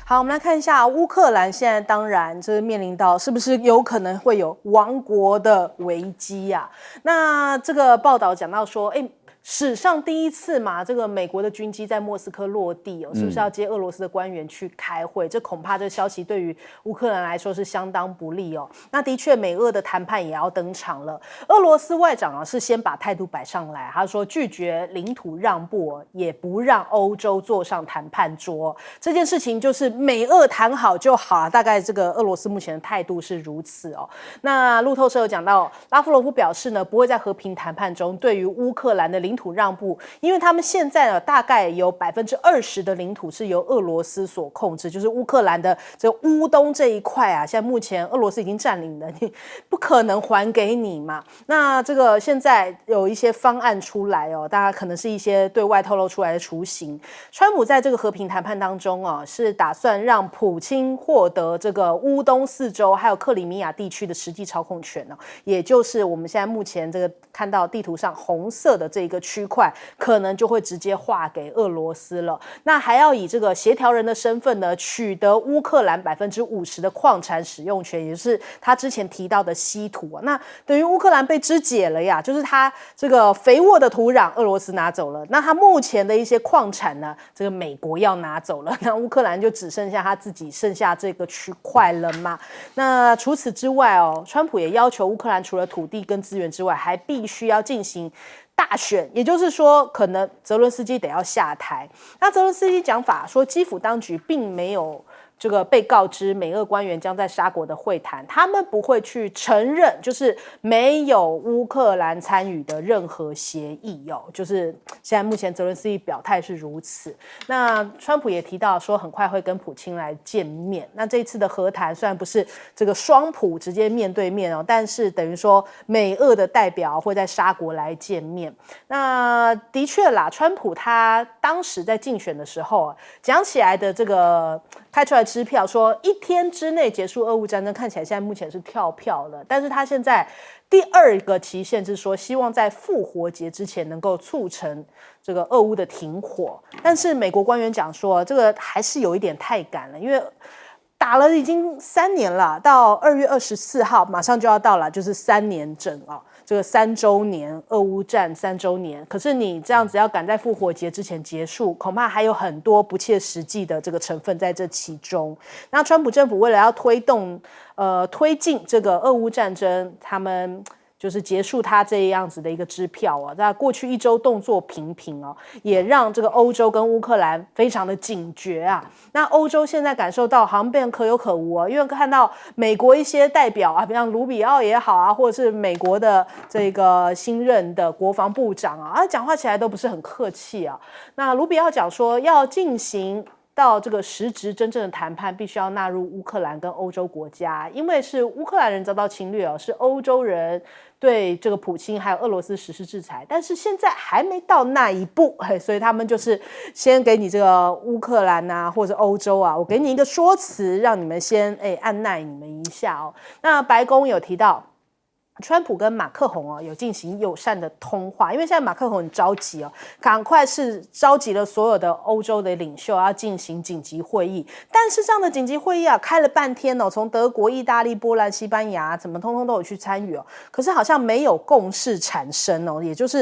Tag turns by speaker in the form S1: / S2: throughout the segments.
S1: 好，我们来看一下乌克兰现在当然就是面临到是不是有可能会有亡国的危机啊？那这个报道讲到说，史上第一次嘛，这个美国的军机在莫斯科落地哦，是不是要接俄罗斯的官员去开会？这恐怕这消息对于乌克兰来说是相当不利哦。那的确，美俄的谈判也要登场了。俄罗斯外长是先把态度摆上来，他说拒绝领土让步，也不让欧洲坐上谈判桌。这件事情就是美俄谈好就好了，大概这个俄罗斯目前的态度是如此哦。那路透社有讲到，拉夫罗夫表示呢，不会在和平谈判中对于乌克兰的领土让步，因为他们现在呢大概有20%的领土是由俄罗斯所控制，就是乌克兰的这个乌东这一块啊，现在目前俄罗斯已经占领了，你不可能还给你嘛。那这个现在有一些方案出来哦，大家可能是一些对外透露出来的雏形。川普在这个和平谈判当中啊，是打算让普京获得这个乌东4州还有克里米亚地区的实际操控权哦，也就是我们现在目前这个看到地图上红色的这个区块，可能就会直接划给俄罗斯了。那还要以这个协调人的身份呢，取得乌克兰50%的矿产使用权，也就是他之前提到的稀土啊。那等于乌克兰被肢解了呀，就是他这个肥沃的土壤俄罗斯拿走了，那他目前的一些矿产呢，这个美国要拿走了，那乌克兰就只剩下他自己剩下这个区块了嘛。那除此之外哦，川普也要求乌克兰除了土地跟资源之外，还必须要进行大选，也就是说，可能泽伦斯基得要下台。那泽伦斯基讲法说，基辅当局并没有这个被告知美俄官员将在沙国的会谈，他们不会去承认，就是没有乌克兰参与的任何协议哦。就是现在目前泽伦斯基表态是如此。那川普也提到说，很快会跟普京来见面。那这一次的和谈虽然不是这个双普直接面对面哦，但是等于说美俄的代表会在沙国来见面。那的确啦，川普他当时在竞选的时候讲起来的这个开出来支票说1天之内结束俄乌战争，看起来现在目前是跳票了，但是他现在第2个期限是说希望在复活节之前能够促成这个俄乌的停火，但是美国官员讲说这个还是有一点太赶了，因为打了已经3年了，到2月24号马上就要到了，就是3年整哦，这个3周年，俄乌战3周年。可是你这样子要赶在复活节之前结束，恐怕还有很多不切实际的这个成分在这其中。那川普政府为了要推进这个俄乌战争，他们就是结束他这样子的一个支票啊，在过去1周动作频频哦，也让这个欧洲跟乌克兰非常的警觉啊。那欧洲现在感受到好像变成可有可无啊，因为看到美国一些代表啊，比方卢比奥也好啊，或者是美国的这个新任的国防部长啊，讲话起来都不是很客气啊。那卢比奥讲说要进行到这个实质真正的谈判，必须要纳入乌克兰跟欧洲国家，因为是乌克兰人遭到侵略哦，是欧洲人对这个普京还有俄罗斯实施制裁，但是现在还没到那一步，所以他们就是先给你这个乌克兰啊或者欧洲啊，我给你一个说辞，让你们先按耐你们一下哦。那白宫有提到，川普跟马克宏有进行友善的通话，因为现在马克宏很着急赶快是召集了所有的欧洲的领袖要进行紧急会议，但是这样的紧急会议开了半天从德国、意大利、波兰、西班牙怎么通通都有去参与可是好像没有共识产生也就是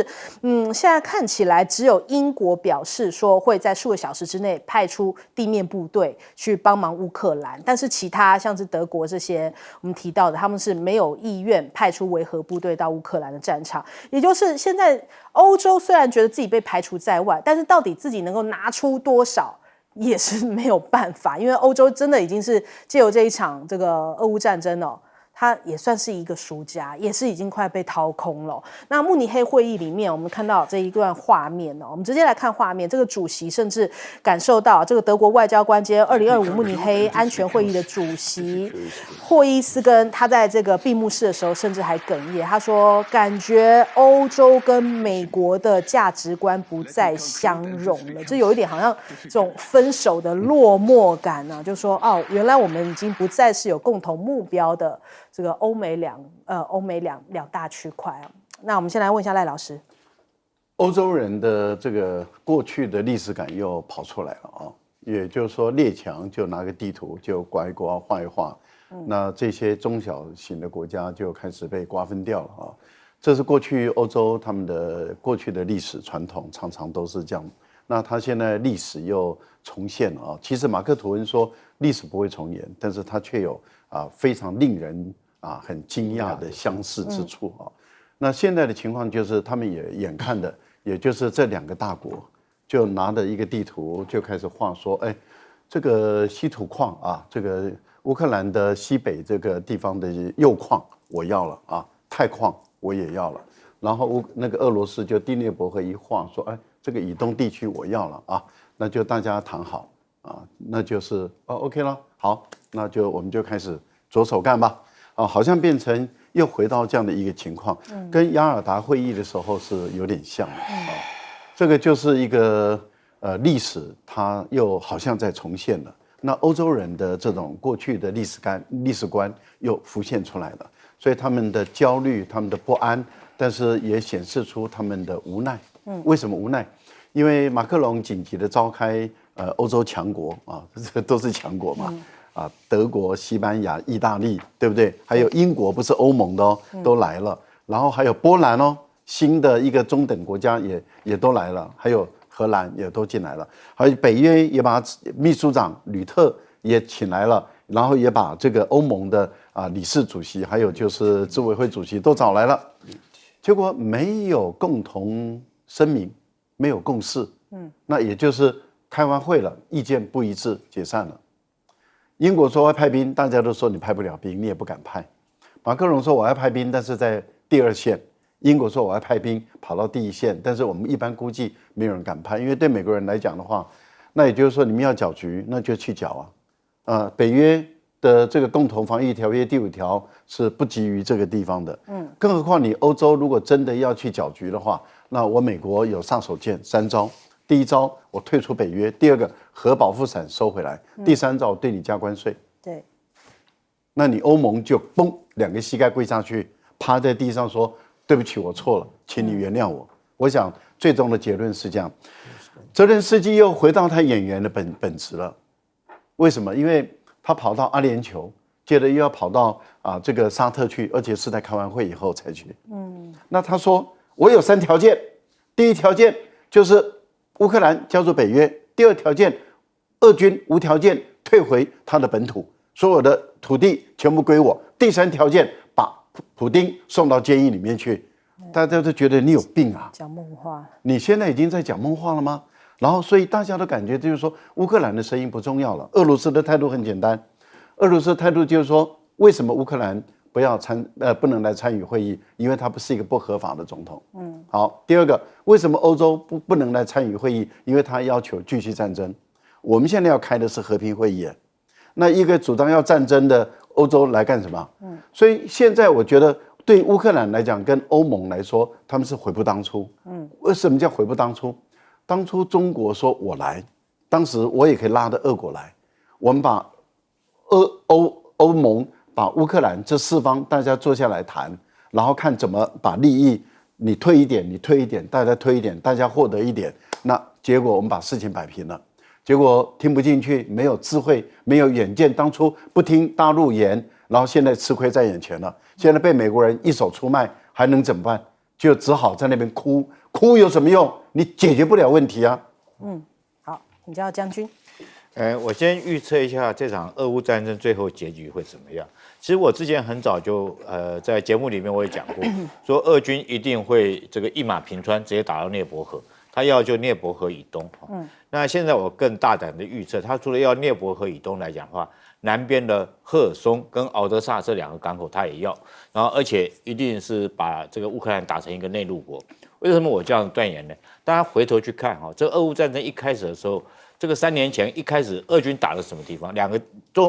S1: 现在看起来只有英国表示说会在数个小时之内派出地面部队去帮忙乌克兰，但是其他像是德国这些我们提到的，他们是没有意愿派出维和部队到乌克兰的战场，也就是现在欧洲虽然觉得自己被排除在外，但是到底自己能够拿出多少也是没有办法，因为欧洲真的已经是借由这一场这个俄乌战争他也算是一个输家，也是已经快被掏空了。那慕尼黑会议里面，我们看到这一段画面我们直接来看画面。这个主席甚至感受到这个德国外交官兼2025慕尼黑安全会议的主席霍伊斯根，他在这个闭幕式的时候甚至还哽咽，他说感觉欧洲跟美国的价值观不再相容了，这有一点好像这种分手的落寞感就说原来我们已经不再是有共同目标的这个欧美两大区块那我们先来问一下赖老师，
S2: 欧洲人的这个过去的历史感又跑出来了也就是说列强就拿个地图就刮一刮画一画，那这些中小型的国家就开始被瓜分掉了啊。这是过去欧洲他们的过去的历史传统，常常都是这样。那他现在历史又重现了啊。其实马克吐温说历史不会重演，但是他却有非常令人很惊讶的相似之处啊。那现在的情况就是他们也眼看的，也就是这2个大国就拿着一个地图就开始画说，哎，这个稀土矿啊，这个乌克兰的西北这个地方的铀矿我要了啊，钛矿我也要了。然后那个俄罗斯就第聂伯河一画说，哎，这个以东地区我要了啊，那就大家谈好啊，那就是OK 了，好，那就我们就开始着手干吧啊，好像变成又回到这样的一个情况，跟雅尔达会议的时候是有点像的啊。这个就是一个历史，它又好像在重现了。那欧洲人的这种过去的历史观又浮现出来了，所以他们的焦虑、他们的不安，但是也显示出他们的无奈。为什么无奈？因为马克龙紧急的召开欧洲强国啊，这都是强国嘛。德国、西班牙、意大利，对不对？还有英国，不是欧盟的哦，都来了。然后还有波兰哦，新的一个中等国家也都来了，还有荷兰也都进来了，还有北约也把秘书长吕特也请来了，然后也把这个欧盟的理事主席，还有就是执委会主席都找来了。结果没有共同声明，没有共识，那也就是开完会了，意见不一致，解散了。英国说要派兵，大家都说你派不了兵，你也不敢派。马克龙说我要派兵，但是在第2线。英国说我要派兵跑到第1线，但是我们一般估计没有人敢派，因为对美国人来讲的话，那也就是说你们要搅局，那就去搅啊。北约的这个共同防御条约第5条是不基于这个地方的，更何况你欧洲如果真的要去搅局的话，那我美国有上手剑3招。第1招我退出北约，第2个核保护伞收回来，第3招我对你加关税。
S1: 对，
S2: 那你欧盟就嘣2个膝盖跪下去，趴在地上说对不起，我错了，请你原谅我。我想最终的结论是这样。泽连斯基又回到他演员的本质了。为什么？因为他跑到阿联酋，接着又要跑到这个沙特去，而且是在开完会以后才去。那他说我有3条件，第1条件就是乌克兰加入北约，第2条件，俄军无条件退回他的本土，所有的土地全部归我。第3条件，把普丁送到监狱里面去。大家都觉得你有病啊！
S1: 讲梦话，
S2: 你现在已经在讲梦话了吗？然后，所以大家都感觉就是说，乌克兰的声音不重要了。俄罗斯的态度很简单，俄罗斯的态度就是说，为什么乌克兰不能来参与会议？因为他不是一个不合法的总统。好，第2个，为什么欧洲不能来参与会议？因为他要求继续战争。我们现在要开的是和平会议，那一个主张要战争的欧洲来干什么？所以现在我觉得对乌克兰来讲，跟欧盟来说，他们是悔不当初。为什么叫悔不当初？当初中国说我来，当时我也可以拉着俄国来，我们把欧盟把乌克兰这4方大家坐下来谈，然后看怎么把利益你退一点，你退一点，大家退一点，大家获得一点。那结果我们把事情摆平了。结果听不进去，没有智慧，没有远见，当初不听大陆言，然后现在吃亏在眼前了。现在被美国人一手出卖，还能怎么办？就只好在那边哭，哭有什么用？你解决不了问题啊。
S1: 好，请教将军。
S3: 我先预测一下这场俄乌战争最后结局会怎么样。其实我之前很早就在节目里面我也讲过，说俄军一定会这个一马平川，直接打到涅伯河。他要就涅伯河以东。那现在我更大胆的预测，他除了要涅伯河以东来讲的话，南边的赫尔松跟敖德萨这2个港口他也要，然后而且一定是把这个乌克兰打成一个内陆国。为什么我这样断言呢？大家回头去看这俄乌战争一开始的时候，这个3年前一开始俄军打了什么地方？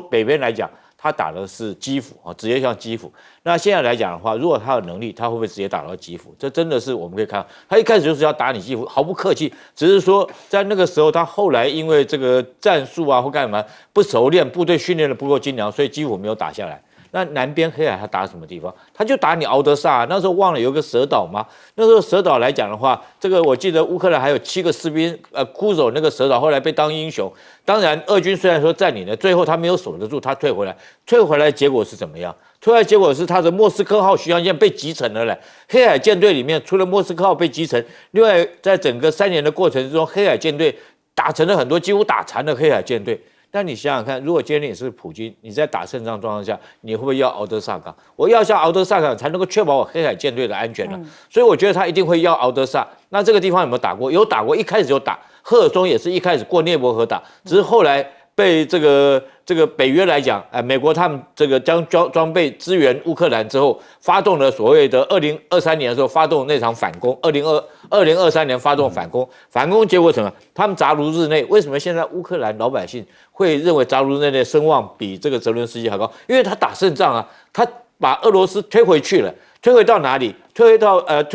S3: 北边来讲，他打的是基辅直接向基辅。那现在来讲的话，如果他有能力，他会不会直接打到基辅？这真的是我们可以看到，他一开始就是要打你基辅，毫不客气。只是说在那个时候，他后来因为这个战术或干嘛不熟练，部队训练的不够精良，所以基辅没有打下来。那南边黑海他打什么地方？他就打你敖德萨。那时候忘了有个蛇岛吗？那时候蛇岛来讲的话，这个我记得乌克兰还有7个士兵哭守那个蛇岛，后来被当英雄。当然，俄军虽然说占领了，最后他没有守得住，他退回来。退回来的结果是怎么样？退回来结果是他的莫斯科号巡洋舰被击沉了嘞。黑海舰队里面除了莫斯科号被击沉，另外在整个3年的过程之中，黑海舰队打沉了很多，几乎打残了黑海舰队。但你想想看，如果今天你是普京，你在打胜仗状况下，你会不会要敖德萨港？我要下敖德萨港才能够确保我黑海舰队的安全呢、所以我觉得他一定会要敖德萨。那这个地方有没有打过？有打过，一开始就打。赫尔松也是一开始过涅伯河打，只是后来被这个北约来讲，美国他们这个将装备支援乌克兰之后，发动了所谓的2023年的时候发动那场反攻，2023年发动反攻，反攻结果什么？他们扎卢日内，为什么现在乌克兰老百姓会认为扎卢日内的声望比这个泽伦斯基还高？因为他打胜仗啊，他把俄罗斯推回去了，推回到哪里？推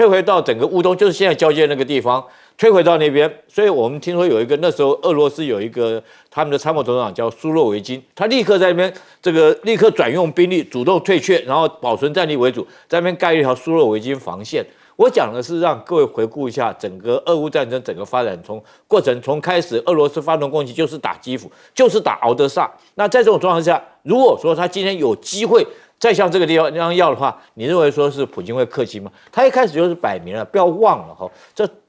S3: 回到整个乌东，就是现在交界那个地方。推回到那边，所以我们听说有一个那时候俄罗斯有一个他们的参谋总长叫苏洛维金，他立刻在那边立刻转用兵力，主动退却，然后保存战力为主，在那边盖一条苏洛维金防线。我讲的是让各位回顾一下整个俄乌战争整个发展过程，从开始俄罗斯发动攻击就是打基辅，就是打敖德萨。那在这种状况下，如果说他今天有机会再向这个地方要的话，你认为说是普京会客气吗？他一开始就是摆明了，不要忘了哈，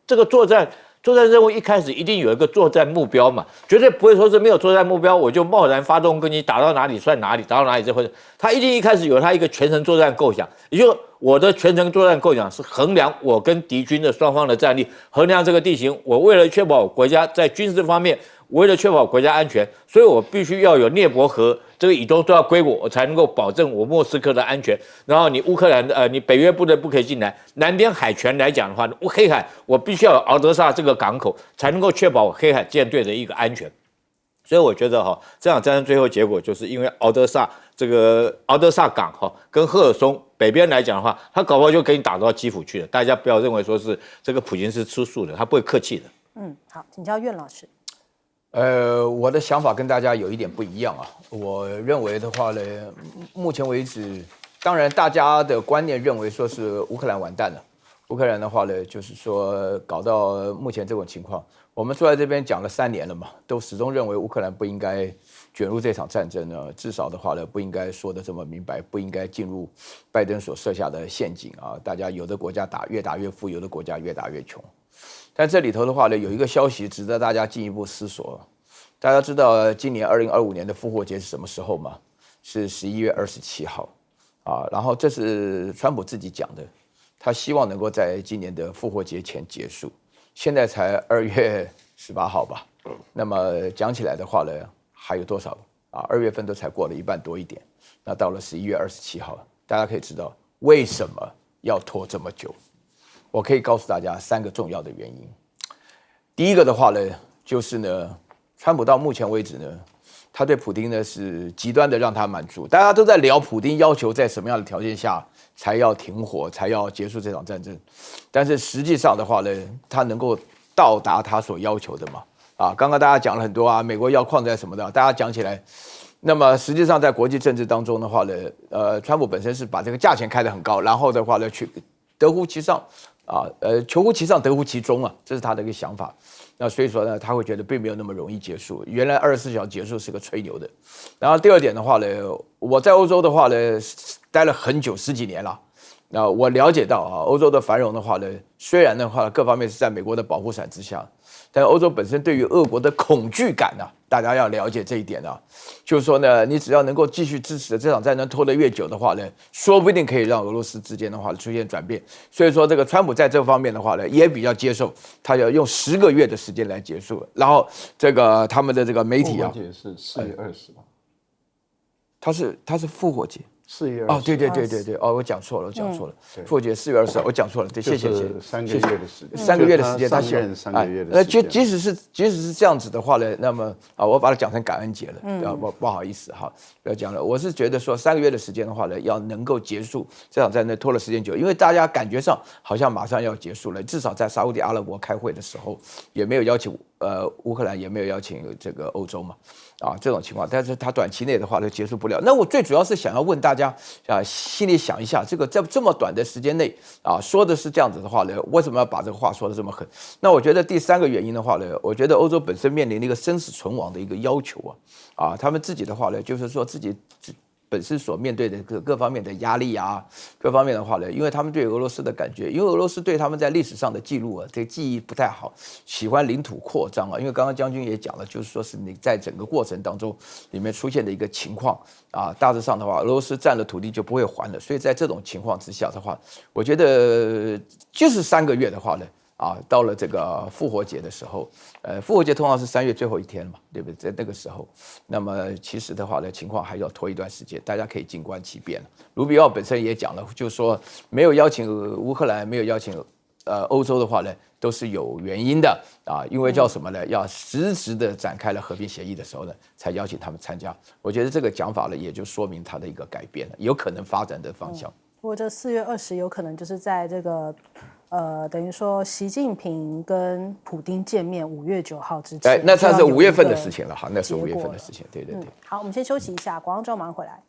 S3: 这个作战任务一开始一定有一个作战目标嘛，绝对不会说是没有作战目标我就贸然发动攻击，打到哪里算哪里，打到哪里这回事。他一定一开始有他一个全程作战构想，也就是我的全程作战构想是衡量我跟敌军的双方的战力，衡量这个地形，我为了确保国家在军事方面，为了确保国家安全，所以我必须要有涅伯河这个以东都要归我才能够保证我莫斯科的安全。然后你乌克兰你北约部队不可以进来，南边海权来讲的话，黑海我必须要有敖德萨这个港口，才能够确保我黑海舰队的一个安全。所以我觉得这场战争最后结果就是因为敖德萨港跟赫尔松北边来讲的话，他搞不好就给你打到基辅去了。大家不要认为说是这个普京是吃素的，他不会客气的。
S1: 好，请教苑老师。
S4: 我的想法跟大家有一点不一样啊。我认为的话呢，目前为止，当然大家的观念认为说是乌克兰完蛋了。乌克兰的话呢，就是说搞到目前这种情况，我们坐在这边讲了3年了嘛，都始终认为乌克兰不应该卷入这场战争呢，至少的话呢，不应该说得这么明白，不应该进入拜登所设下的陷阱啊。大家有的国家越打越富，有的国家越打越穷。但这里头的话呢，有一个消息值得大家进一步思索。大家知道今年2025年的复活节是什么时候吗？是11月27号啊。然后这是川普自己讲的，他希望能够在今年的复活节前结束。现在才2月18号吧。那么讲起来的话呢，还有多少啊？2月份都才过了一半多一点。那到了11月27号，大家可以知道为什么要拖这么久。我可以告诉大家3个重要的原因。第一个的话呢，就是呢，川普到目前为止呢，他对普丁呢是极端的让他满足。大家都在聊普丁要求在什么样的条件下才要停火，才要结束这场战争。但是实际上的话呢，他能够到达他所要求的嘛？刚刚大家讲了很多啊，美国要矿在什么的，大家讲起来。那么实际上在国际政治当中的话呢，川普本身是把这个价钱开得很高，然后的话呢，去得乎其上。求乎其上，得乎其中啊，这是他的一个想法。那所以说呢，他会觉得并没有那么容易结束。原来24小时结束是个吹牛的。然后第二点的话呢，我在欧洲的话呢，待了很久，10几年了。那我了解到欧洲的繁荣的话呢，虽然的话各方面是在美国的保护伞之下，但欧洲本身对于俄国的恐惧感大家要了解这一点就是说呢，你只要能够继续支持这场战争拖得越久的话呢，说不定可以让俄罗斯之间的话出现转变。所以说这个川普在这方面的话呢，也比较接受，他要用10个月的时间来结束。然后这个他们的这个媒体
S2: 复活节是4月20吧？
S4: 他是复活节。
S2: 4月20
S4: 对，我讲错了，复活节4月20号，我讲错了，对，谢谢
S2: ，3个月的时间
S4: ，3个月的时间，
S2: 他上任3个月的时间。
S4: 即使是这样子的话呢，那么我把它讲成感恩节了，不好意思不要讲了。我是觉得说3个月的时间的话呢，要能够结束这场战争，拖了时间久，因为大家感觉上好像马上要结束了，至少在沙烏地阿拉伯开会的时候也没有邀请乌克兰也没有邀请这个欧洲嘛，这种情况，但是它短期内的话呢结束不了。那我最主要是想要问大家心里想一下，这个在这么短的时间内说的是这样子的话呢，为什么要把这个话说得这么狠？那我觉得第3个原因的话呢，我觉得欧洲本身面临了一个生死存亡的一个要求他们自己的话呢，就是说自己本身所面对的各方面的压力各方面的话呢，因为他们对俄罗斯的感觉，因为俄罗斯对他们在历史上的记录这个记忆不太好，喜欢领土扩张因为刚刚将军也讲了，就是说是你在整个过程当中里面出现的一个情况大致上的话，俄罗斯占了土地就不会还了，所以在这种情况之下的话，我觉得就是3个月的话呢。到了这个复活节的时候，复活节通常是3月最后一天嘛，对不对？在那个时候，那么其实的话呢，情况还要拖一段时间，大家可以静观其变。卢比奥本身也讲了，就是说没有邀请乌克兰，没有邀请欧洲的话呢，都是有原因的因为叫什么呢？要实质的展开了和平协议的时候呢，才邀请他们参加。我觉得这个讲法呢，也就说明它的一个改变了，有可能发展的方向。
S1: 不过这4月20有可能就是在这个等于说习近平跟普丁见面5月9号之前，
S4: 那它是5月份的事情了，那是5月份的事情，对。
S1: 好，我们先休息一下，广告之后马上回来。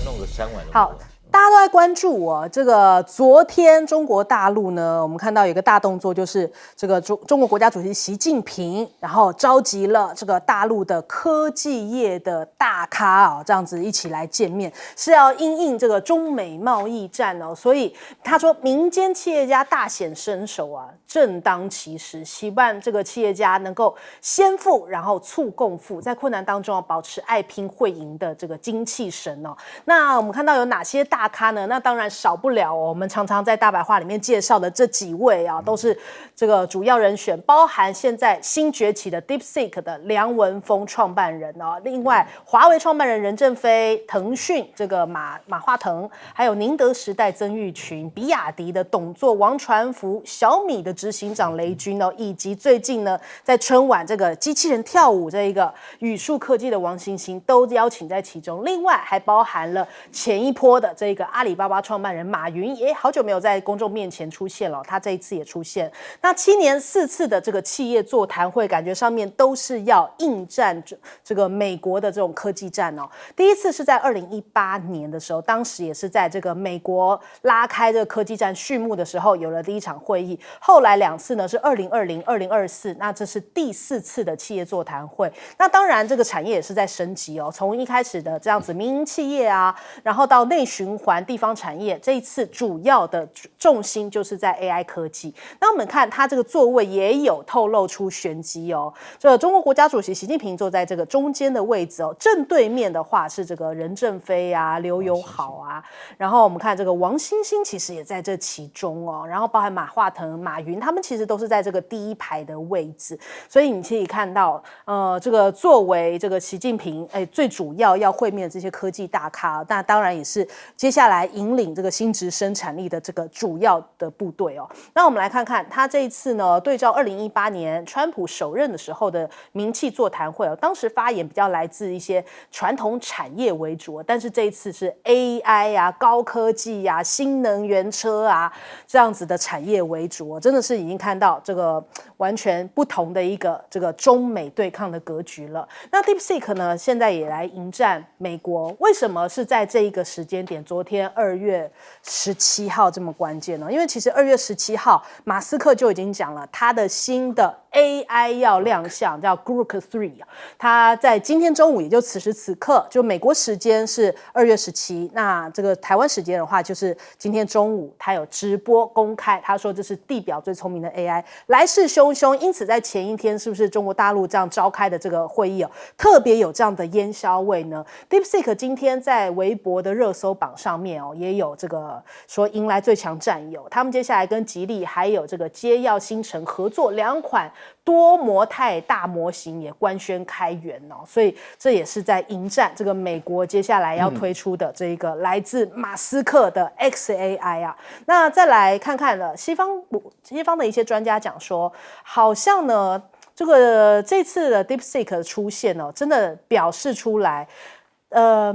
S3: 弄个3碗。
S1: 好。大家都在关注这个昨天中国大陆呢，我们看到有一个大动作，就是这个中国国家主席习近平，然后召集了这个大陆的科技业的大咖这样子一起来见面，是要因应这个中美贸易战所以他说民间企业家大显身手正当其时，希望这个企业家能够先富，然后促共富，在困难当中保持爱拼会赢的这个精气神那我们看到有哪些大咖呢？那当然少不了我们常常在大白话里面介绍的这几位都是这个主要人选，包含现在新崛起的 DeepSeek 的梁文峰创办人另外华为创办人任正非，腾讯这个马化腾，还有宁德时代曾毓群，比亚迪的董座王传福，小米的执行长雷军以及最近呢在春晚这个机器人跳舞这一个语数科技的王星星都邀请在其中，另外还包含了前一波的这个阿里巴巴创办人马云，也好久没有在公众面前出现了，他这一次也出现。那7年4次的这个企业座谈会，感觉上面都是要应战这个美国的这种科技战第一次是在2018年的时候，当时也是在这个美国拉开这个科技战序幕的时候有了第一场会议，后来2次呢是2020、2024，那这是第4次的企业座谈会。那当然这个产业也是在升级从一开始的这样子民营企业然后到内循环地方产业，这一次主要的重心就是在 AI 科技。那我们看它这个座位也有透露出玄机这个中国国家主席习近平坐在这个中间的位置正对面的话是这个任正非刘友好然后我们看这个王星星其实也在这其中然后包含马化腾、马云，他们其实都是在这个第一排的位置，所以你可以看到这个作为这个习近平最主要会面的这些科技大咖，那当然也是接下来引领这个新质生产力的这个主要的部队那我们来看看他这一次呢，对照2018年川普首任的时候的名气座谈会当时发言比较来自一些传统产业为主但是这一次是 AI 高科技新能源车这样子的产业为主真的是已经看到这个完全不同的一个这个中美对抗的格局了。那 DeepSeek 呢，现在也来迎战美国，为什么是在这一个时间点？昨天2月17号这么关键呢？因为其实2月17号，马斯克就已经讲了，他的新的 AI 要亮相，叫 Grok 3。他在今天中午，也就此时此刻，就美国时间是2月17，那这个台湾时间的话，就是今天中午，他有直播公开，他说这是地表最聪明的 AI， 来势汹汹。因此在前一天，是不是中国大陆这样召开的这个会议特别有这样的烟硝味呢 ？DeepSeek 今天在微博的热搜榜上面也有这个说迎来最强战友，他们接下来跟吉利还有这个接耀星辰合作2款多模态大模型也官宣开源所以这也是在迎战这个美国接下来要推出的这个来自马斯克的 XAI 那再来看看了西方的一些专家讲说，好像呢这次的 DeepSeek 的出现哦，真的表示出来。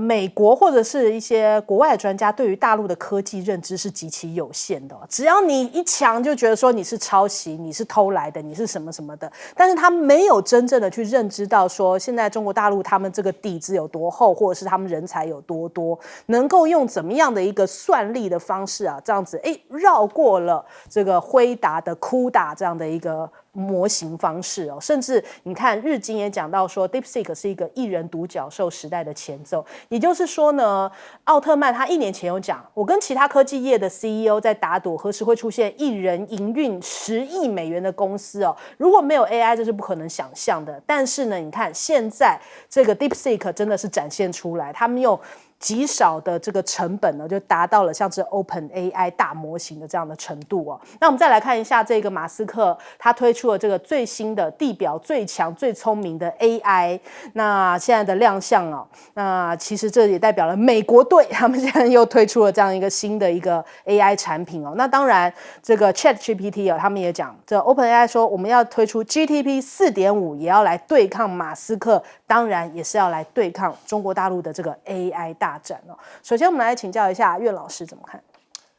S1: 美国或者是一些国外的专家对于大陆的科技认知是极其有限的，只要你一强就觉得说你是抄袭，你是偷来的，你是什么什么的，但是他没有真正的去认知到说现在中国大陆他们这个底子有多厚，或者是他们人才有多多，能够用怎么样的一个算力的方式啊，这样子绕过了这个辉达的CUDA这样的一个模型方式哦，甚至你看日经也讲到说 DeepSeek 是一个一人独角兽时代的前奏，也就是说呢，奥特曼他1年前有讲，我跟其他科技业的 CEO 在打赌，何时会出现一人营运10亿美元的公司哦，如果没有 AI 这是不可能想象的，但是呢，你看现在这个 DeepSeek 真的是展现出来，他们用极少的这个成本呢，就达到了像是 OpenAI 大模型的这样的程度哦。那我们再来看一下这个马斯克他推出了这个最新的地表最强最聪明的 AI， 那现在的亮相哦，那其实这也代表了美国队他们现在又推出了这样一个新的一个 AI 产品哦。那当然这个 ChatGPT 哦，他们也讲，这 OpenAI 说我们要推出 GTP 4.5， 也要来对抗马斯克，当然也是要来对抗中国大陆的这个 AI 大战哦。首先我们来请教一下苑老师怎么看？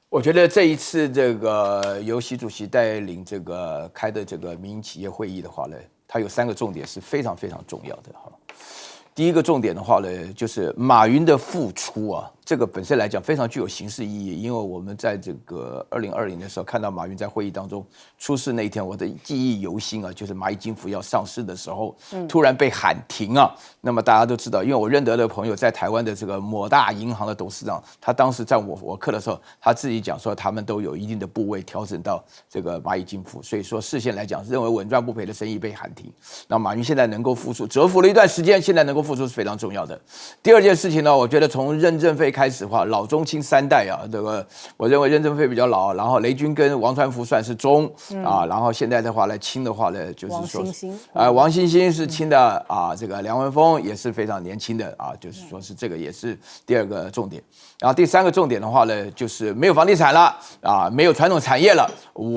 S4: 我觉得这一次这个由习主席带领这个开的这个民营企业会议的话呢，它有3个重点是非常非常重要的哈。第一个重点的话呢，就是马云的复出啊，这个本身来讲非常具有形式意义，因为我们在这个2020年的时候看到马云在会议当中出事那一天，我的记忆犹新啊，就是蚂蚁金服要上市的时候，突然被喊停啊。那么大家都知道，因为我认得的朋友在台湾的这个某大银行的董事长，他当时在我课的时候，他自己讲说他们都有一定的部位调整到这个蚂蚁金服，所以说事先来讲认为稳赚不赔的生意被喊停。那马云现在能够复出，蛰伏了一段时间，现在能够复出是非常重要的。第二件事情呢，我觉得从任正非开始的话，老中青3代啊，这个我认为任正非比较老，然后雷军跟王传福算是中啊，然后现在的话呢，青的话呢就是说王欣欣是青的啊，这个梁文峰也是非常年轻的啊，就是说是这个也是第2个重点。然后第3个重点的话呢，就是没有房地产了啊，没有传统产业了，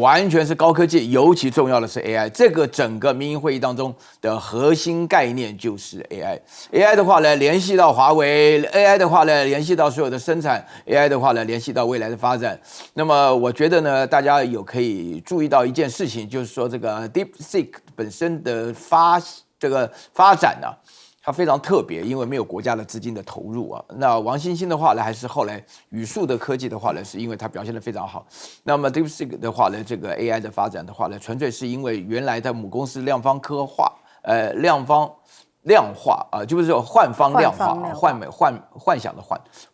S4: 完全是高科技，尤其重要的是 AI。这个整个民营会议当中的核心概念就是 AI。AI 的话呢，联系到华为 ；AI 的话呢，联系到所有的生产 ；AI 的话呢，联系到未来的发展。那么我觉得呢，大家有可以注意到一件事情，就是说这个 DeepSeek 本身的发展啊。它非常特别，因为没有国家的资金的投入啊。那王欣欣的话呢，还是后来语数的科技的话呢，是因为它表现得非常好。那么 DeepSeek 的话呢，这个 AI 的发展的话呢，纯粹是因为原来的母公司量方量化啊，就是说幻方量化，幻想的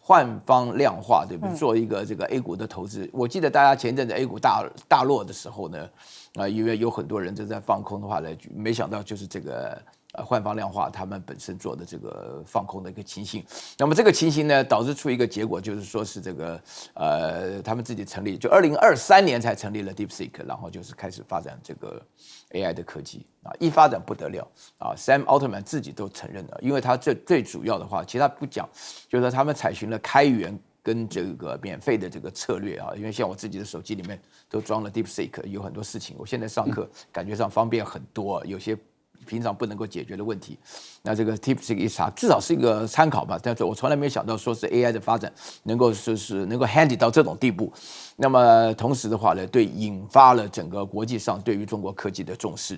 S4: 幻方量化，对不对？做一个这个 A 股的投资。我记得大家前一阵子 A 股大落的时候呢，因为有很多人正在放空的话呢，没想到就是这个。幻方量化他们本身做的这个放空的一个情形，那么这个情形呢，导致出一个结果，就是说是这个他们自己成立，就2023年才成立了 DeepSeek， 然后就是开始发展这个 AI 的科技啊，一发展不得了啊 ，Sam Altman 自己都承认了，因为他最主要的话，其他不讲，就是说他们采取了开源跟这个免费的这个策略啊，因为像我自己的手机里面都装了 DeepSeek， 有很多事情，我现在上课感觉上方便很多，有些。平常不能够解决的问题，那这个 DeepSeek 一查，至少是一个参考吧。但是我从来没有想到说是 AI 的发展能够handy 到这种地步。那么同时的话呢，引发了整个国际上对于中国科技的重视。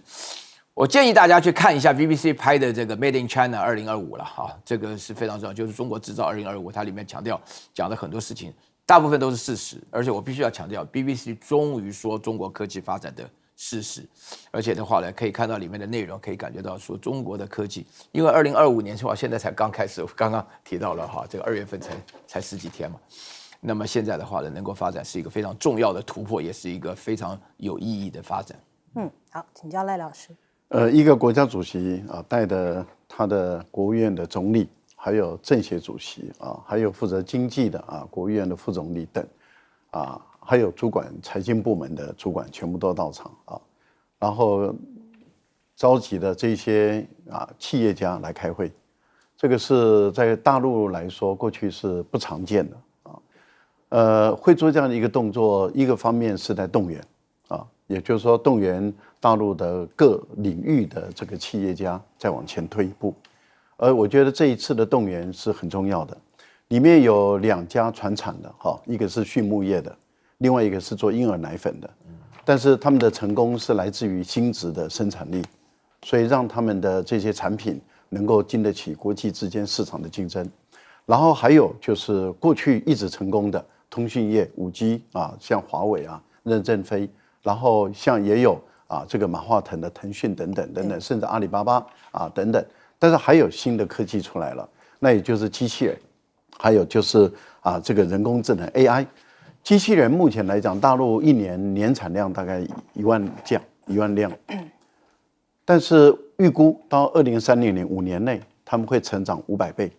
S4: 我建议大家去看一下 BBC 拍的这个 Made in China 2025了哈，这个是非常重要，就是中国制造2025，它里面讲的很多事情，大部分都是事实，而且我必须要强调 BBC 终于说中国科技发展的事实，而且的话呢，可以看到里面的内容，可以感觉到说中国的科技，因为2025年的话，现在才刚开始，我刚刚提到了哈，这个2月份才10几天嘛，那么现在的话呢，能够发展是一个非常重要的突破，也是一个非常有意义的发展。
S1: 好，请教赖老师。
S2: 一个国家主席啊，带的他的国务院的总理，还有政协主席啊，还有负责经济的啊，国务院的副总理等啊。还有主管财经部门的主管全部都到场啊，然后召集的这些企业家来开会，这个是在大陆来说过去是不常见的啊。会做这样的一个动作，一个方面是在动员啊，也就是说动员大陆的各领域的这个企业家再往前推一步。而我觉得这一次的动员是很重要的，里面有2家传产的，一个是畜牧业的，另外一个是做婴儿奶粉的，但是他们的成功是来自于新质的生产力，所以让他们的这些产品能够经得起国际之间市场的竞争。然后还有就是过去一直成功的通讯业5G啊，像华为啊、任正非，然后像也有这个马化腾的腾讯等等，甚至阿里巴巴等等。但是还有新的科技出来了，那也就是机器人，还有就是这个人工智能 AI。机器人目前来讲，大陆一年产量大概1万辆，但是预估到2030年5年内，他们会成长500倍。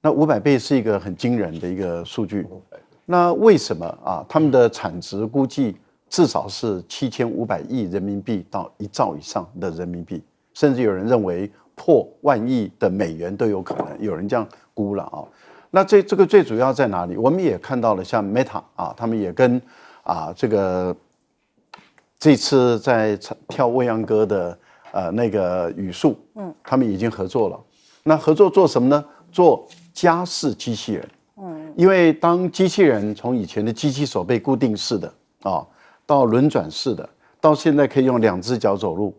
S2: 那500倍是一个很惊人的一个数据。那为什么他们的产值估计至少是7500亿人民币到1兆以上的人民币，甚至有人认为破10000亿的美元都有可能，有人这样估了那这个最主要在哪里？我们也看到了，像 Meta 他们也跟这次在跳未央歌的那个语速，他们已经合作了。那合作做什么呢？做家事机器人。因为当机器人从以前的机器手被固定式的到轮转式的，到现在可以用2只脚走路。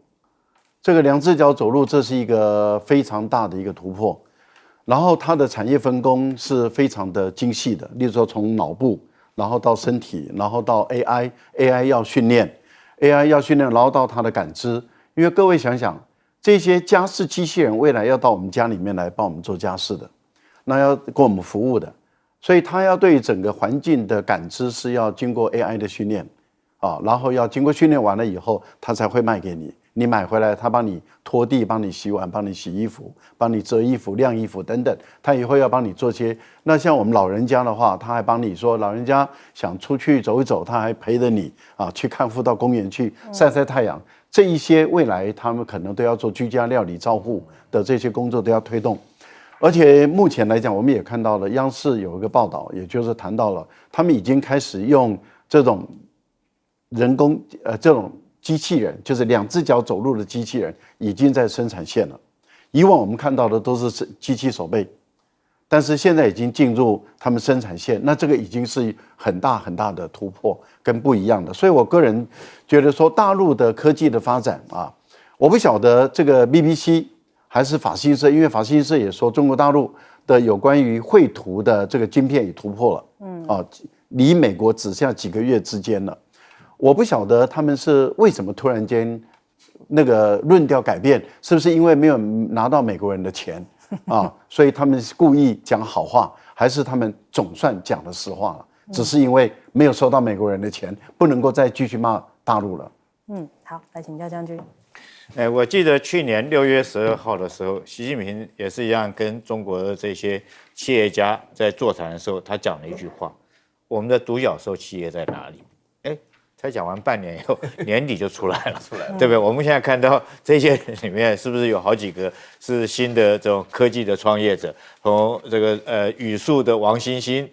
S2: 这个2只脚走路，这是一个非常大的一个突破。然后它的产业分工是非常的精细的，例如说从脑部，然后到身体，然后到 AI 要训练，然后到它的感知。因为各位想想，这些家事机器人未来要到我们家里面来帮我们做家事的，那要给我们服务的，所以它要对整个环境的感知是要经过 AI 的训练然后要经过训练完了以后，它才会卖给你。你买回来，他帮你拖地，帮你洗碗，帮你洗衣服，帮你折衣服、晾衣服等等，他以后要帮你做些。那像我们老人家的话，他还帮你说，老人家想出去走一走，他还陪着你去看护到公园去晒晒太阳。这一些未来他们可能都要做居家料理照护的这些工作都要推动。而且目前来讲，我们也看到了央视有一个报道，也就是谈到了他们已经开始用这种人工这种机器人，就是2只脚走路的机器人，已经在生产线了。以往我们看到的都是机器手背，但是现在已经进入他们生产线，那这个已经是很大的突破跟不一样的。所以我个人觉得说，大陆的科技的发展我不晓得这个 BBC 还是法新社，因为法新社也说中国大陆的有关于绘图的这个晶片也突破了，离美国只剩下几个月之间了。我不晓得他们是为什么突然间那个论调改变，是不是因为没有拿到美国人的钱所以他们故意讲好话，还是他们总算讲了实话了？只是因为没有收到美国人的钱，不能够再继续骂大陆了。
S1: 好，来请教将军。
S3: 我记得去年6月12号的时候，习近平也是一样跟中国的这些企业家在座谈的时候，他讲了一句话：我们的独角兽企业在哪里？才讲完半年以后，年底就出来了，对不对？我们现在看到这些人里面，是不是有好几个是新的这种科技的创业者？从这个语速的王星星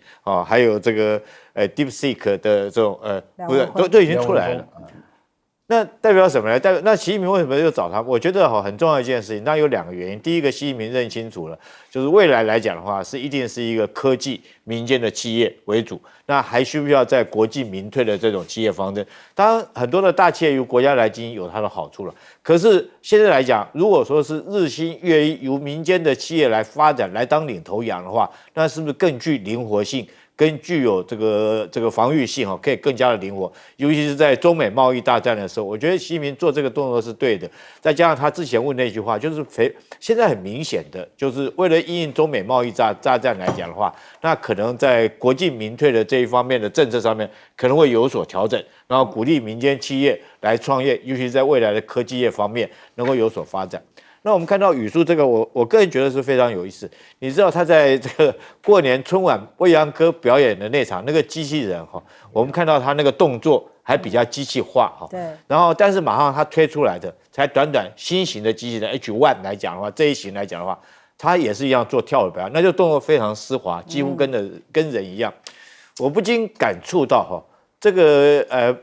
S3: 还有这个DeepSeek 的这种不是都已经出来了。那代表什么呢？那习近平为什么又找他？我觉得很重要一件事情，那有2个原因。第一个，习近平认清楚了，就是未来来讲的话，一定是一个科技民间的企业为主，那还需不需要在国进民退的这种企业方针？当然，很多的大企业由国家来经营有它的好处了。可是现在来讲，如果说是日新月异，由民间的企业来发展，来当领头羊的话，那是不是更具灵活性？更具有这个防御性可以更加的灵活，尤其是在中美贸易大战的时候，我觉得习近平做这个动作是对的。再加上他之前问那句话，就是现在很明显的，就是为了因应中美贸易大战来讲的话，那可能在国进民退的这一方面的政策上面可能会有所调整，然后鼓励民间企业来创业，尤其在未来的科技业方面能够有所发展。那我们看到语速这个，我个人觉得是非常有意思。你知道他在这个过年春晚未央歌表演的那场，那个机器人我们看到他那个动作还比较机器化
S1: 对。
S3: 然后，但是马上他推出来的才短新型的机器人 H1 来讲的话，这一型来讲的话，他也是一样做跳舞表演，那就动作非常丝滑，几乎跟人一样。我不禁感触到这个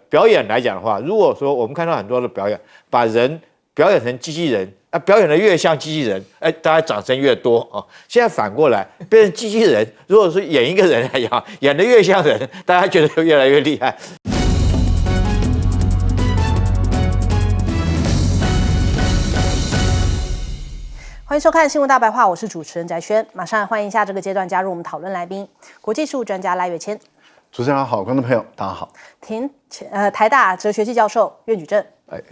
S3: 表演来讲的话，如果说我们看到很多的表演，把人表演成机器人，表演的越像机器人，大家掌声越多哦。现在反过来变成机器人，如果说演一个人来讲，演得越像人，大家觉得就越来越厉害。
S1: 欢迎收看《新闻大白话》，我是主持人翟轩，马上来欢迎一下这个阶段加入我们讨论来宾，国际事务专家赖岳谦。
S2: 主持人好，观众朋友大家好。
S1: 台大哲学系教授苑举正。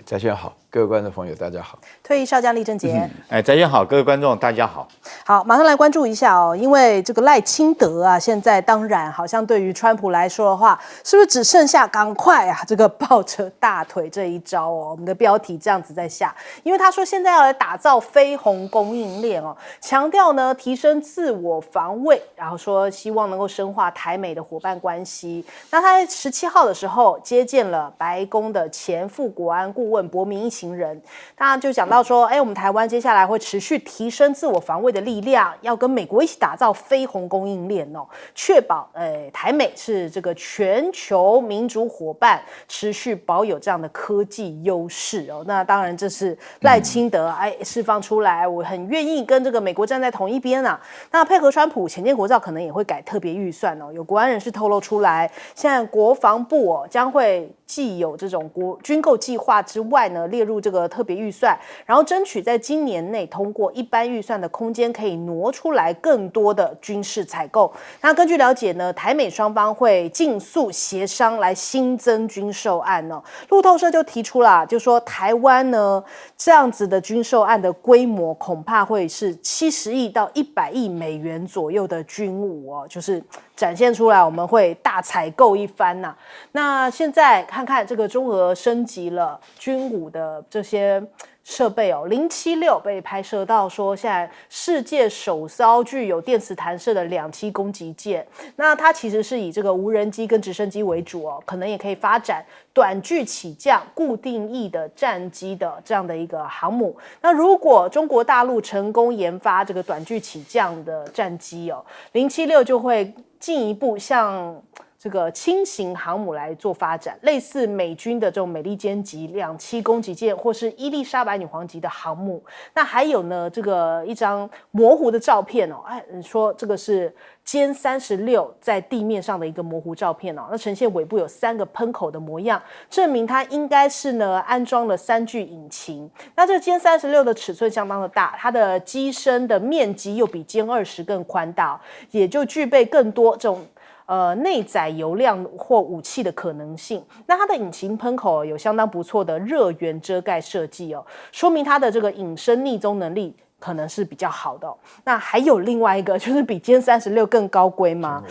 S4: 翟轩好，各位观众朋友大家好。
S1: 退役少将厉正杰。
S3: 翟轩好，各位观众大家好。
S1: 好，马上来关注一下哦，因为这个赖清德啊，现在当然好像对于川普来说的话，是不是只剩下赶快啊这个抱着大腿这一招哦？我们的标题这样子在下，因为他说现在要来打造非红供应链哦，强调呢提升自我防卫，然后说希望能够深化台美的伙伴关系。那他在17号的时候接见了白宫的前副国安顾问伯明一行人，他就讲到说，我们台湾接下来会持续提升自我防卫的力量，要跟美国一起打造非红供应链哦，确保台美是这个全球民主伙伴，持续保有这样的科技优势哦。那当然这是赖清德释放出来，我很愿意跟这个美国站在同一边啊。那配合川普潜舰国造可能也会改特别预算哦。有国安人士透露出来，现在国防部将会既有这种军购计划之外呢，列入这个特别预算，然后争取在今年内通过一般预算的空间，可以挪出来更多的军事采购。那根据了解呢，台美双方会尽速协商来新增军售案哦。路透社就提出了，就说台湾呢这样子的军售案的规模恐怕会是70亿到100亿美元左右的军武哦，就是展现出来我们会大采购一番呐。那现在看看这个中俄升级了军武的这些设备哦，076被拍摄到说现在世界首艘具有电磁弹射的2栖攻击舰，那它其实是以这个无人机跟直升机为主哦，可能也可以发展短距起降固定翼的战机的这样的一个航母。那如果中国大陆成功研发这个短距起降的战机哦，076就会进一步向这个轻型航母来做发展，类似美军的这种美利坚级2栖攻击舰或是伊丽莎白女皇级的航母。那还有呢，这个一张模糊的照片哦，说这个是歼36在地面上的一个模糊照片哦，那呈现尾部有3个喷口的模样，证明它应该是呢安装了3具引擎。那这个歼36的尺寸相当的大，它的机身的面积又比歼20更宽大，也就具备更多这种内载油量或武器的可能性。那它的引擎喷口有相当不错的热源遮盖设计哦，说明它的这个隐身匿踪能力可能是比较好的哦。那还有另外一个就是比歼36更高规吗？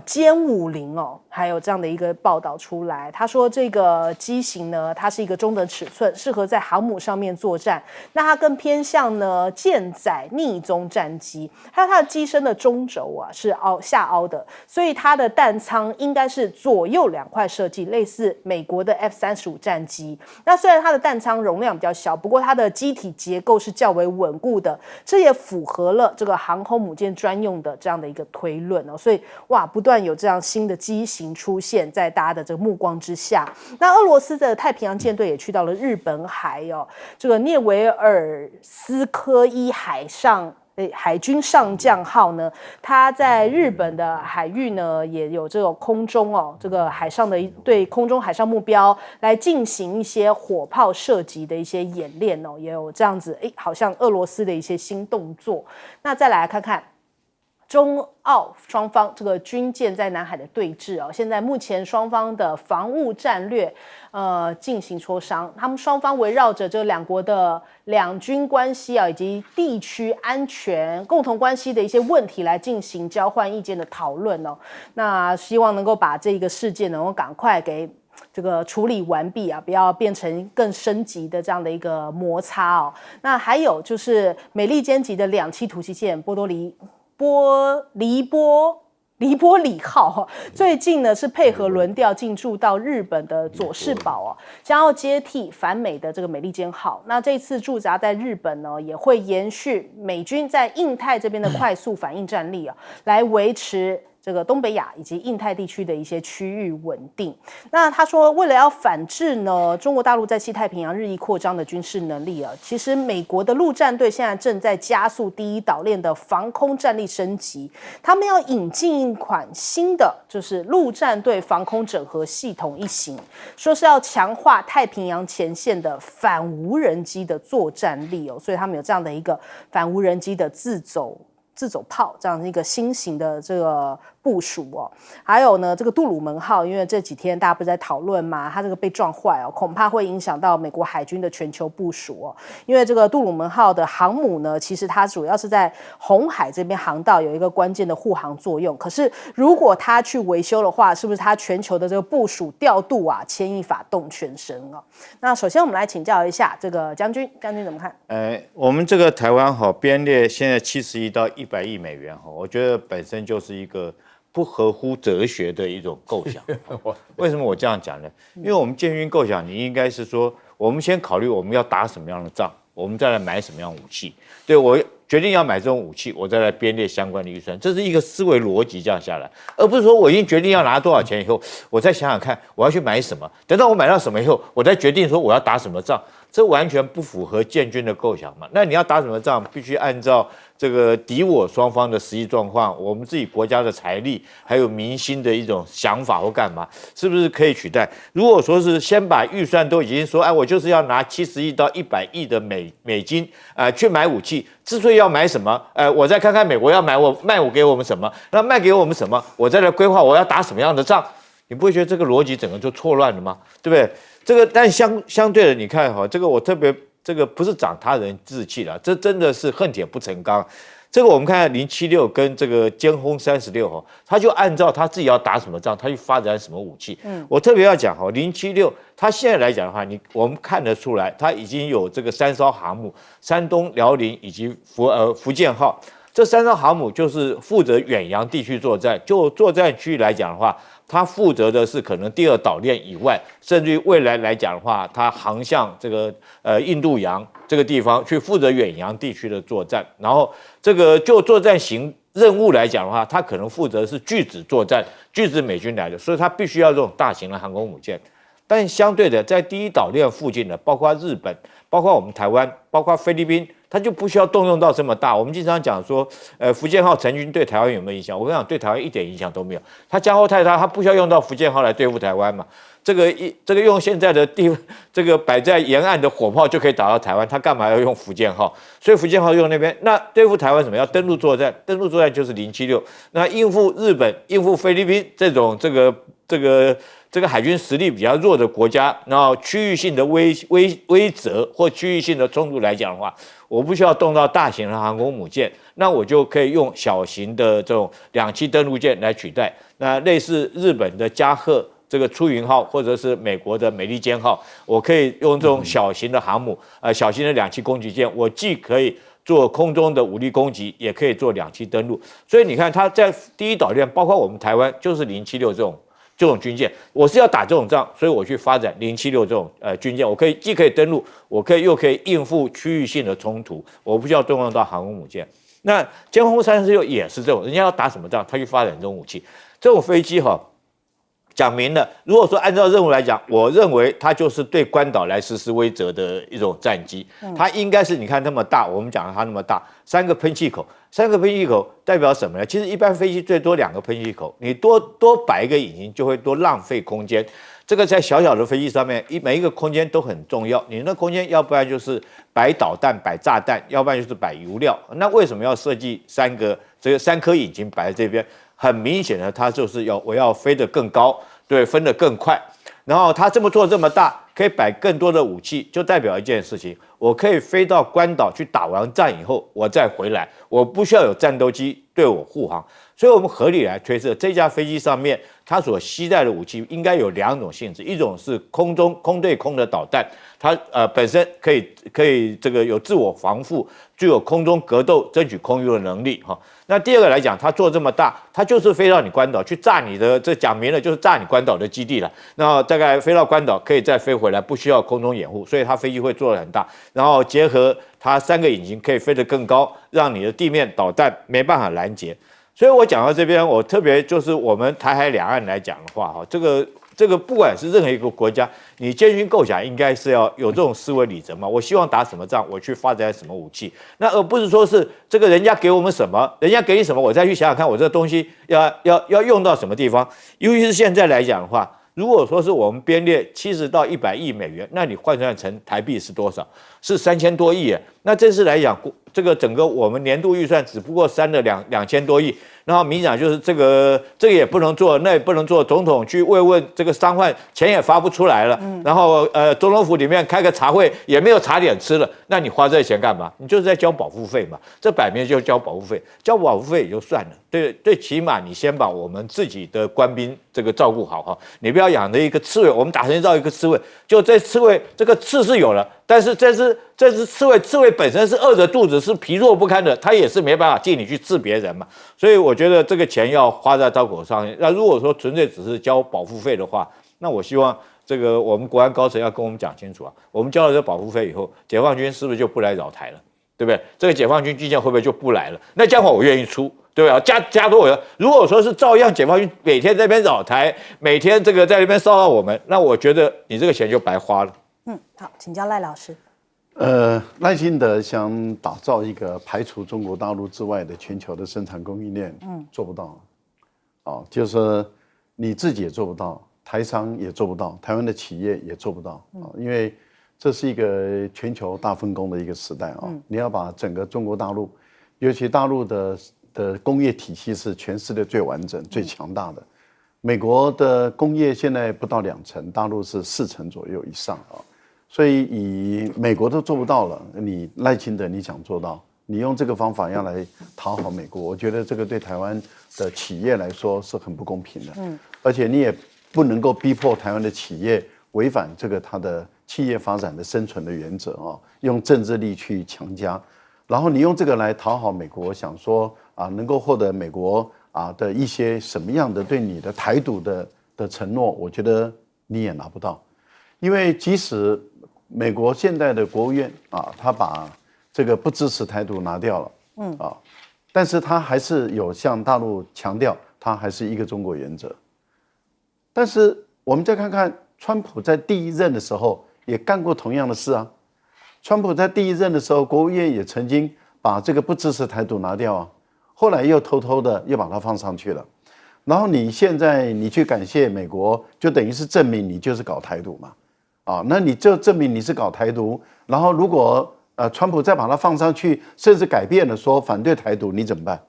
S1: 歼50哦，还有这样的一个报道出来，他说这个机型呢，它是一个中等尺寸，适合在航母上面作战。那它更偏向呢舰载匿踪战机，还有它的机身的中轴啊是下凹的，所以它的弹仓应该是左右2块设计，类似美国的 F-35战机。那虽然它的弹仓容量比较小，不过它的机体结构是较为稳固的，这也符合了这个航空母舰专用的这样的一个推论哦。所以哇，不断有这样新的机型出现在大家的这个目光之下。那俄罗斯的太平洋舰队也去到了日本海哦，这个涅维尔斯科伊海军上将号呢，它在日本的海域呢也有这种空中这个海上的对空中海上目标来进行一些火炮射击的一些演练哦，也有这样子好像俄罗斯的一些新动作。那再来看看中澳双方这个军舰在南海的对峙哦，现在目前双方的防务战略进行磋商，他们双方围绕着这两国的两军关系以及地区安全共同关系的一些问题来进行交换意见的讨论哦。那希望能够把这个事件能够赶快给这个处理完毕啊，不要变成更升级的这样的一个摩擦哦。那还有就是美利坚级的2栖突击舰黎波里号最近呢是配合轮调进驻到日本的佐世保将要接替反美的这个美利坚号。那这次驻扎在日本呢，也会延续美军在印太这边的快速反应战力来维持这个东北亚以及印太地区的一些区域稳定。那他说，为了要反制呢，中国大陆在西太平洋日益扩张的军事能力啊，其实美国的陆战队现在正在加速第一岛链的防空战力升级，他们要引进一款新的，就是陆战队防空整合系统一型，说是要强化太平洋前线的反无人机的作战力哦，所以他们有这样的一个反无人机的自走炮这样的一个新型的这个部署哦，还有呢，这个杜鲁门号，因为这几天大家不是在讨论嘛，它这个被撞坏哦，恐怕会影响到美国海军的全球部署哦。因为这个杜鲁门号的航母呢，其实它主要是在红海这边航道有一个关键的护航作用。可是如果它去维修的话，是不是它全球的这个部署调度啊，牵一发动全身哦？那首先我们来请教一下这个将军怎么看？
S3: 我们这个台湾编列现在71到100亿美元我觉得本身就是一个不合乎哲学的一种构想。为什么我这样讲呢？因为我们建军构想，你应该是说，我们先考虑我们要打什么样的仗，我们再来买什么样的武器。对，我决定要买这种武器，我再来编列相关的预算，这是一个思维逻辑这样下来，而不是说我已经决定要拿多少钱以后，我再想想看我要去买什么，等到我买到什么以后，我再决定说我要打什么仗。这完全不符合建军的构想嘛？那你要打什么仗，必须按照这个敌我双方的实际状况，我们自己国家的财力，还有民心的一种想法或干嘛，是不是可以取代？如果说是先把预算都已经说，我就是要拿70亿到100亿的美金去买武器，之所以要买什么，我再看看美国要卖给我们什么，那卖给我们什么，我再来规划我要打什么样的仗，你不会觉得这个逻辑整个就错乱了吗？对不对？这个，但相对的，你看这个我特别这个不是长他人志气了，这真的是恨铁不成钢。这个我们看076跟这个歼轰36他就按照他自己要打什么仗，他去发展什么武器。我特别要讲076，他现在来讲的话，我们看得出来，他已经有这个3艘航母，山东、辽宁以及福建号。这3艘航母就是负责远洋地区作战，就作战区域来讲的话，它负责的是可能第2岛链以外，甚至于未来来讲的话，它航向这个印度洋这个地方去负责远洋地区的作战。然后这个就作战型任务来讲的话，它可能负责是拒止作战，拒止美军来的，所以它必须要这种大型的航空母舰。但相对的，在第1岛链附近的，包括日本，包括我们台湾，包括菲律宾，它就不需要动用到这么大。我们经常讲说，福建号成军对台湾有没有影响？我跟你讲，对台湾一点影响都没有。它加厚太大，它不需要用到福建号来对付台湾嘛。这个用现在的这个摆在沿岸的火炮就可以打到台湾，它干嘛要用福建号？所以福建号用那边，那对付台湾什么？要登陆作战，登陆作战就是076。那应付日本、应付菲律宾这种这个海军实力比较弱的国家，然后区域性的威慑或区域性的冲突来讲的话，我不需要动到大型的航空母舰，那我就可以用小型的这种2栖登陆舰来取代。那类似日本的加贺这个出云号，或者是美国的美利坚号，我可以用这种小型的航母，小型的2栖攻击舰，我既可以做空中的武力攻击，也可以做2栖登陆。所以你看，它在第1岛链，包括我们台湾，就是076这种军舰，我是要打这种仗，所以我去发展076这种军舰，我既可以登陆，又可以应付区域性的冲突，我不需要动用到航空母舰。那歼轰36也是这种，人家要打什么仗，他去发展这种武器，这种飞机讲明了，如果说按照任务来讲，我认为它就是对关岛来实施威慑的一种战机。它应该是你看那么大，我们讲它那么大，3个喷气口，3个喷气口代表什么呢？其实一般飞机最多2个喷气口，你多摆一个引擎就会多浪费空间。这个在小小的飞机上面，每一个空间都很重要。你那空间要不然就是摆导弹、摆炸弹，要不然就是摆油料。那为什么要设计3颗引擎摆在这边？很明显的，它就是我要飞得更高，对，飞得更快。然后它这么做这么大，可以摆更多的武器，就代表一件事情：我可以飞到关岛去打完战以后，我再回来，我不需要有战斗机对我护航。所以我们合理来推测，这架飞机上面它所携带的武器应该有2种性质，一种是空对空的导弹，它本身可以这个有自我防护，具有空中格斗、争取空域的能力那第二个来讲，它做这么大，它就是飞到你关岛去炸你的，这讲明了就是炸你关岛的基地了。那大概飞到关岛可以再飞回来，不需要空中掩护，所以它飞机会做得很大。然后结合它3个引擎可以飞得更高，让你的地面导弹没办法拦截。所以我讲到这边，我特别就是我们台海两岸来讲的话，哈，这个不管是任何一个国家，你建军构想应该是要有这种思维理则嘛。我希望打什么仗，我去发展什么武器，那而不是说是这个人家给我们什么，人家给你什么，我再去想想看，我这个东西要用到什么地方。尤其是现在来讲的话，如果说是我们编列70到100亿美元，那你换算成台币是多少？是3000多亿耶。那这次来讲，这个整个我们年度预算只不过删了2000多亿。然后民进党就是这个也不能做，那也不能做，总统去慰问这个伤患，钱也发不出来了。然后总统府里面开个茶会也没有茶点吃了，那你花这些钱干嘛？你就是在交保护费嘛，这摆明就交保护费，交保护费也就算了，对，起码你先把我们自己的官兵这个照顾好哈，你不要养着一个刺猬，我们打成造一个刺猬，就这刺猬这个刺是有了，但是这只刺猬本身是饿着肚子，是疲弱不堪的，它也是没办法借你去治别人嘛。所以我觉得这个钱要花在刀口上。那如果说纯粹只是交保护费的话，那我希望这个我们国安高层要跟我们讲清楚啊。我们交了这个保护费以后，解放军是不是就不来扰台了？对不对？这个解放军军舰会不会就不来了？那这样的话我愿意出，对吧？加多我。如果说是照样解放军每天在那边扰台，每天这个在那边骚扰我们，那我觉得你这个钱就白花了。
S1: 好，请教赖老师。
S2: 赖清德想打造一个排除中国大陆之外的全球的生产供应链，做不到，就是你自己也做不到，台商也做不到，台湾的企业也做不到因为这是一个全球大分工的一个时代你要把整个中国大陆，尤其大陆的工业体系是全世界最完整、最强大的，美国的工业现在不到2成，大陆是4成左右以上所以以美国都做不到了，你赖清德你想做到，你用这个方法要来讨好美国，我觉得这个对台湾的企业来说是很不公平的。而且你也不能够逼迫台湾的企业违反这个它的企业发展的生存的原则用政治力去强加，然后你用这个来讨好美国，想说能够获得美国的一些什么样的对你的台独的承诺，我觉得你也拿不到，因为即使美国现在的国务院他把这个不支持台独拿掉了，但是他还是有向大陆强调，他还是一个中国原则。但是我们再看看，川普在第1任的时候也干过同样的事川普在第1任的时候，国务院也曾经把这个不支持台独拿掉后来又偷偷的又把它放上去了。然后你现在你去感谢美国，就等于是证明你就是搞台独嘛。那你就证明你是搞台独，然后如果川普再把它放上去，甚至改变了说反对台独，你怎么办？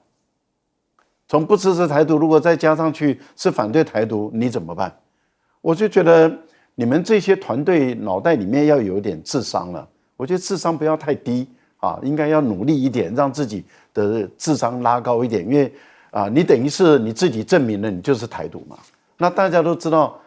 S2: 从不支持台独，如果再加上去是反对台独，你怎么办？我就觉得你们这些团队脑袋里面要有点智商了，我觉得智商不要太低应该要努力一点，让自己的智商拉高一点，因为你等于是你自己证明了你就是台独嘛。那大家都知道。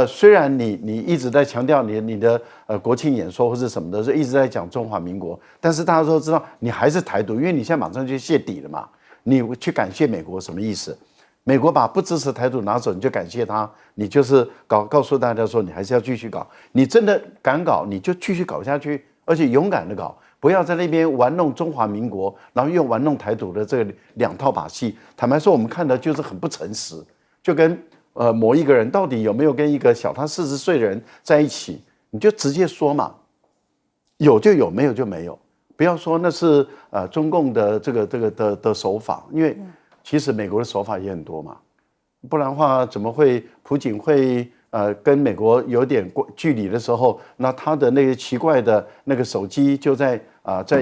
S2: 虽然你一直在强调你的国庆演说或是什么的，是一直在讲中华民国，但是大家都知道你还是台独，因为你现在马上就泄底了嘛。你去感谢美国什么意思？美国把不支持台独拿走，你就感谢他，你就是告诉大家说你还是要继续搞，你真的敢搞你就继续搞下去，而且勇敢的搞，不要在那边玩弄中华民国，然后又玩弄台独的这个2套把戏。坦白说，我们看的就是很不诚实，就跟。某一个人到底有没有跟一个小他40岁的人在一起，你就直接说嘛，有就有，没有就没有，不要说那是中共的这个的手法，因为其实美国的手法也很多嘛，不然的话怎么会朴槿惠跟美国有点距离的时候，那他的那个奇怪的那个手机就在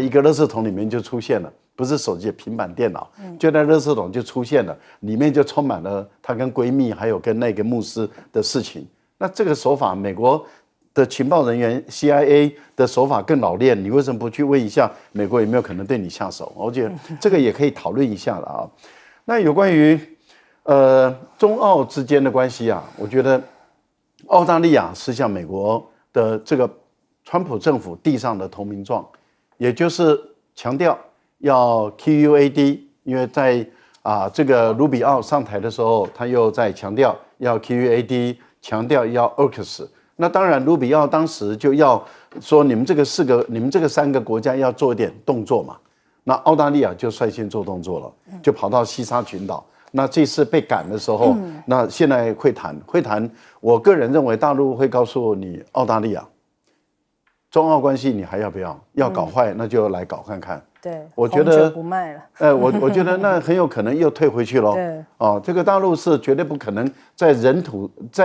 S2: 一个垃圾桶里面就出现了。不是手机，平板电脑就在垃圾桶就出现了，里面就充满了她跟闺蜜还有跟那个牧师的事情。那这个手法，美国的情报人员 CIA 的手法更老练，你为什么不去问一下美国有没有可能对你下手？我觉得这个也可以讨论一下了那有关于中澳之间的关系我觉得澳大利亚是向美国的这个川普政府递上的投名状，也就是强调。要 QUAD， 因为在这个卢比奥上台的时候，他又在强调要 QUAD， 强调要 AUKUS。那当然，卢比奥当时就要说你们这个3个国家要做一点动作嘛。那澳大利亚就率先做动作了，就跑到西沙群岛，那这次被赶的时候，那现在会谈，我个人认为大陆会告诉你，澳大利亚，中澳关系你还要不要？要搞坏，那就来搞看看。
S1: 对，
S2: 我觉得
S1: 不卖了。
S2: 我觉得那很有可能又退回去喽。
S1: 对，
S2: 这个大陆是绝对不可能在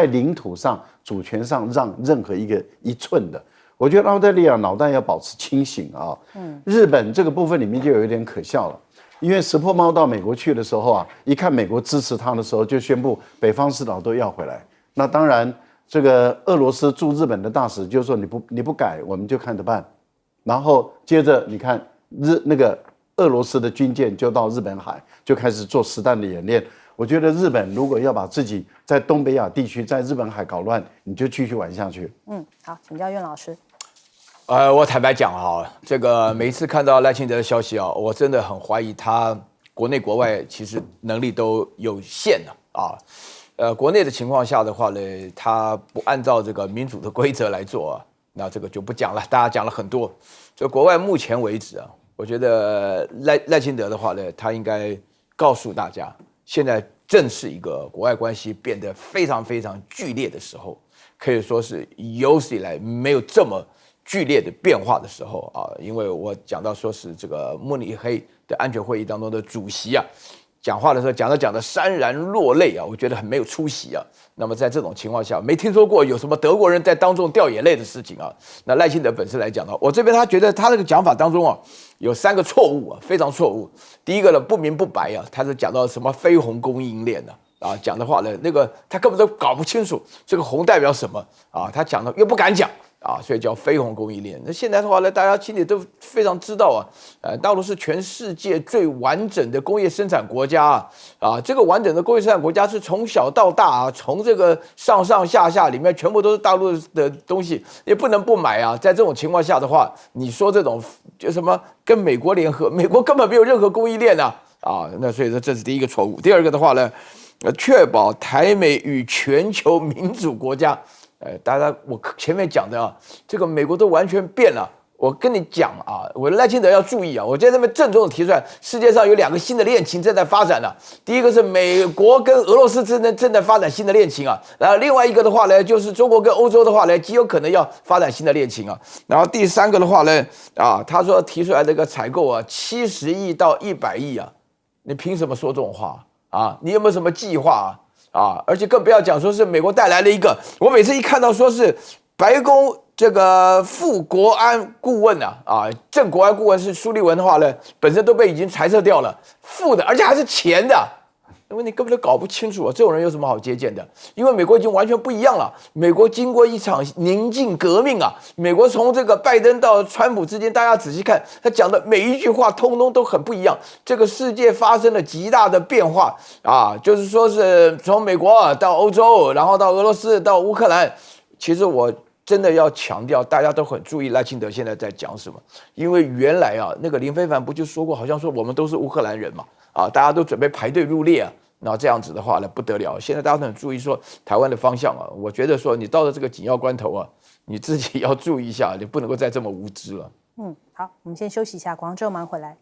S2: 领土上、主权上让任何一寸的。我觉得澳大利亚脑袋要保持清醒啊。日本这个部分里面就有一点可笑了，因为石破猫到美国去的时候啊，一看美国支持他的时候，就宣布北方四岛都要回来。那当然，这个俄罗斯驻日本的大使就说你不改，我们就看着办。然后接着你看那个俄罗斯的军舰就到日本海，就开始做实弹的演练。我觉得日本如果要把自己在东北亚地区在日本海搞乱，你就继续玩下去。
S1: 好，请教苑老师。
S4: 我坦白讲哈，这个每一次看到赖清德的消息啊，我真的很怀疑他国内国外其实能力都有限啊。国内的情况下的话呢，他不按照这个民主的规则来做啊，那这个就不讲了。大家讲了很多，就国外目前为止啊，我觉得赖清德的话呢，他应该告诉大家，现在正是一个国外关系变得非常非常剧烈的时候，可以说是有史以来没有这么剧烈的变化的时候啊。因为我讲到说是这个慕尼黑的安全会议当中的主席啊，讲话的时候讲着潸然落泪啊，我觉得很没有出息啊。那么在这种情况下，没听说过有什么德国人在当众掉眼泪的事情啊。那赖清德本身来讲呢，我这边他觉得他这个讲法当中啊，有3个错误啊，非常错误。第一个呢，不明不白啊，他是讲到什么绯红供应链啊，讲的话呢，那个他根本都搞不清楚这个红代表什么啊，他讲的又不敢讲。所以叫绯红供应链。那现在的话呢，大家心里都非常知道大陆是全世界最完整的工业生产国家这个完整的工业生产国家是从小到大从这个上上下下里面全部都是大陆的东西，也不能不买在这种情况下的话，你说这种就什么跟美国联合，美国根本没有任何供应链那所以说这是第一个错误。第二个的话呢，确保台美与全球民主国家。大家，我前面讲的这个美国都完全变了。我跟你讲我赖清德要注意我在这边郑重的提出来，世界上有2个新的恋情正在发展第一个是美国跟俄罗斯正在发展新的恋情然后另外一个的话呢，就是中国跟欧洲的话呢，极有可能要发展新的恋情然后第3个的话呢，他说提出来这个采购70亿到100亿你凭什么说这种话你有没有什么计划而且更不要讲说是美国带来了一个，我每次一看到说是白宫这个副国安顾问正国安顾问是苏利文的话呢，本身都被已经裁撤掉了，副的，而且还是前的。因为你根本就搞不清楚这种人有什么好接见的？因为美国已经完全不一样了。美国经过一场宁静革命美国从这个拜登到川普之间，大家仔细看，他讲的每一句话，通通都很不一样。这个世界发生了极大的变化就是说是从美国到欧洲，然后到俄罗斯，到乌克兰。其实我真的要强调，大家都很注意赖清德现在在讲什么，因为原来那个林飞帆不就说过，好像说我们都是乌克兰人嘛。大家都准备排队入列那这样子的话呢，不得了。现在大家都很注意说台湾的方向我觉得说你到了这个紧要关头你自己要注意一下，你不能够再这么无知了。
S1: 好，我们先休息一下，广州马上回来。